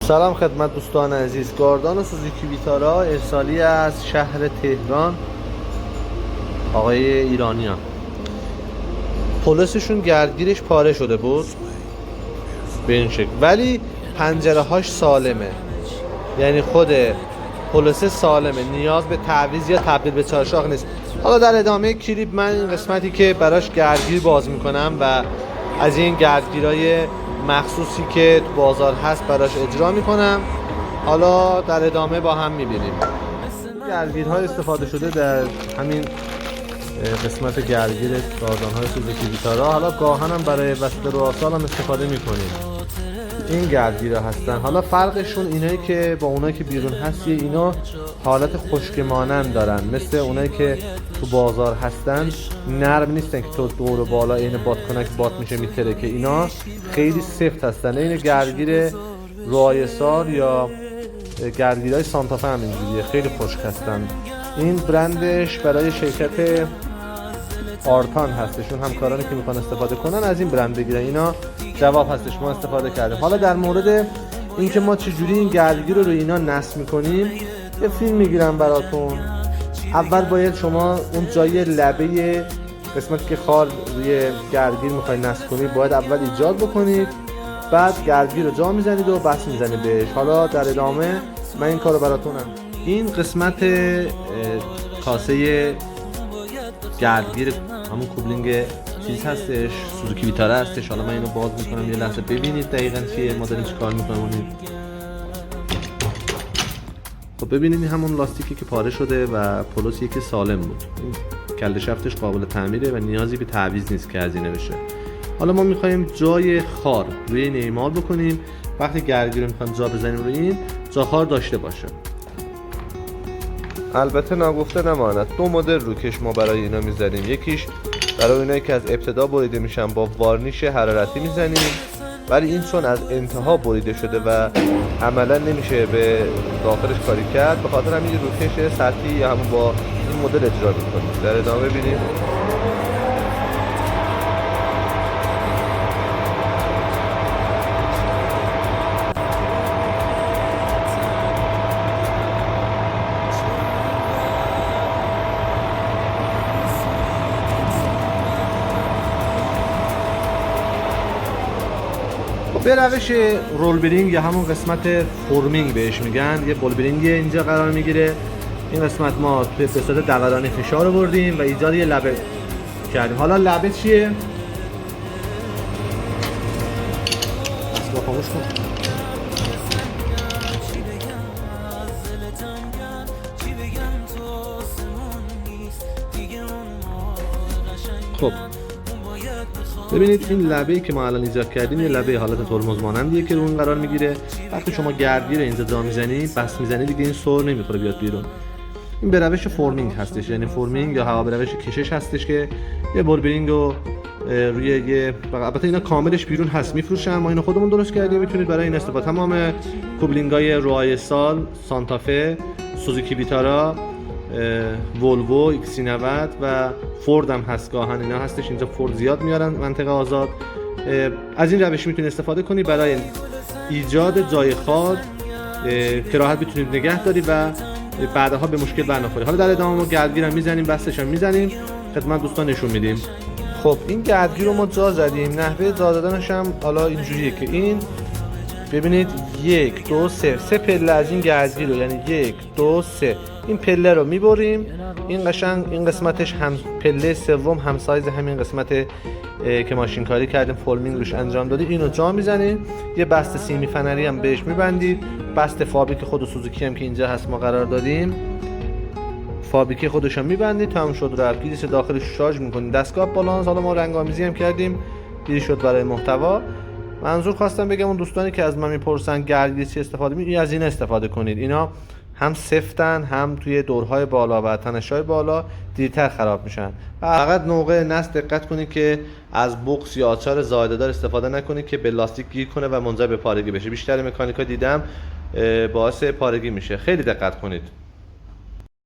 سلام خدمت دوستان عزیز. گاردان سوزوکی ویتارا ارسالی از شهر تهران، آقای ایرانیان. پولسشون گردگیرش پاره شده بود به این شکل، ولی پنجره هاش سالمه، یعنی خود پولس سالمه، نیاز به تعویض یا تبدیل به چهارشاخ نیست. حالا در ادامه کلیپ من این قسمتی که براش گردگیر باز میکنم و از این گردگیرای مخصوصی که تو بازار هست براش اجرا میکنم. حالا در ادامه با هم میبینیم. گردگیرهای استفاده شده در همین قسمت گردگیر گاردان‌های سوزوکی ویتارا. حالا گاهن هم برای وسط رؤسا هم استفاده میکنیم. این گردگیرها هستن. حالا فرقشون اینایی که با اونایی که بیرون هست، اینا حالت خشک مانند دارن، مثل اونایی که تو بازار هستن نرم نیستن که تو دور و بالا این بادکنک باد میشه میترکه. اینا خیلی سفت هستن. این گردگیر رایسار یا گردگیرهای سانتافه هم اینجوریه، خیلی خشک هستن. این برندش برای شرکت آرتان هستشون. همکارانی که میخوان استفاده کنن از این برند بگیرن. اینا جواب هستش، ما استفاده کردیم. حالا در مورد اینکه ما چجوری این گردگیر رو اینا نصب میکنیم یه فیلم میگیرم براتون. اول باید شما اون جای لبه قسمتی که خال روی گردگیر میخواید نصب کنید باید اول ایجاد بکنید، بعد گردگیر رو جا میزنید و بس میزنید بهش. حالا در ادامه من این کارو براتونم. این قسمت کاسه گردگیر همون کوبلینگ چیز هستش، سوزوکی ویتارا هستش. حالا من اینو باز میکنم، یه لحظه ببینید دقیقاً چیه ما داریم چیکار میکنیم. خب ببینید همون لاستیکی که پاره شده و پولوسی که سالم بود. این کله شفتش قابل تعمیره و نیازی به تعویض نیست که هزینه بشه. حالا ما میخوایم جای خار روی این اعمال بکنیم. وقتی گردگیر رو میخوایم جا بزنیم روی این جا خار داشته باشه. البته ناگفته نماند دو مدل روکش ما برای اینا میزنیم. یکیش برای اینایی که از ابتدا بریده میشن با وارنیش حرارتی میزنیم، ولی این چون از انتها بریده شده و عملا نمیشه به داخلش کاری کرد، به خاطر همین روکش سطحی یا همون با این مدل اجرا میکنیم. در ادامه ببینیم. به روش رول برینگ یا همون قسمت فرمینگ بهش میگن، یه بول برینگ اینجا قرار میگیره. این قسمت ما به صورت دورانی فشار آوردیم و ایجاد یه لبه کردیم. حالا لبه چیه؟ اصلا خاموش کن. خب ببینید این لبه‌ای که ما الان ایجاد کردیم یه لبه حالت ترمز مانندیه که رو اون قرار میگیره. وقتی شما گردگیر اینجا جا میزنید بس میزنید دیگه این سر نمیخوره بیاد بیرون. این به روش فرمینگ هستش، یعنی فرمینگ یا هوا به روش کشش هستش که یه بول برینگ رو روی یه، البته اینا کاملش بیرون هست میفروشن، ما اینو خودمون درست کردیم. میتونید برای این استفاده. تمام کوبلینگ‌های رایسال، سانتافه، سوزوکی ویتارا، ولوو، ایکس 90 و فورد هم هست، گاهن اینا هستش. اینجا فورد زیاد میارن منطقه آزاد. از این روش میتونید استفاده کنید برای ایجاد جای خار که راحت بتونید نگه داری و بعدها به مشکل برنخوری. حالا در ادامه ما گردگیرم میزنیم، بستش هم میزنیم، خدمت دوستان نشون میدیم. خب این گردگیر رو ما جا زدیم. نحوه جا دادنش هم حالا اینجوریه که این ببینید 1 2 3 پله از این گردگیر رو، یعنی 1 2 3 این پله رو میبریم. این قشنگ این قسمتش هم پله سوم هم سایز همین قسمت که ماشین کاری کردیم فرمینگ روش انجام دادیم. اینو جا میزنیم. یه بست سیمی فنری هم بهش میبندید. بست فابریک خود سوزوکی هم که اینجا هست ما قرار دادیم، فابریک خودش هم میبندید. تمام شد رفت. گیریس داخلش شارژ میکنید. دستگاه بالانس. حالا ما رنگ آمیزی هم کردیم، دیدی شد برای محتوا. منظور خواستم بگم اون دوستانی که از من میپرسن گردگیر چی استفاده می‌کنید، از این استفاده کنید. اینا هم سفتن، هم توی دورهای بالا و تنش‌های بالا دیرتر خراب میشن. فقط موقع نصب دقت کنید که از بوکس یا آچار زایده‌دار استفاده نکنید که به لاستیک گیر کنه و منجر به پارگی بشه. بیشتر مکانیکا دیدم باعث پارگی میشه. خیلی دقت کنید.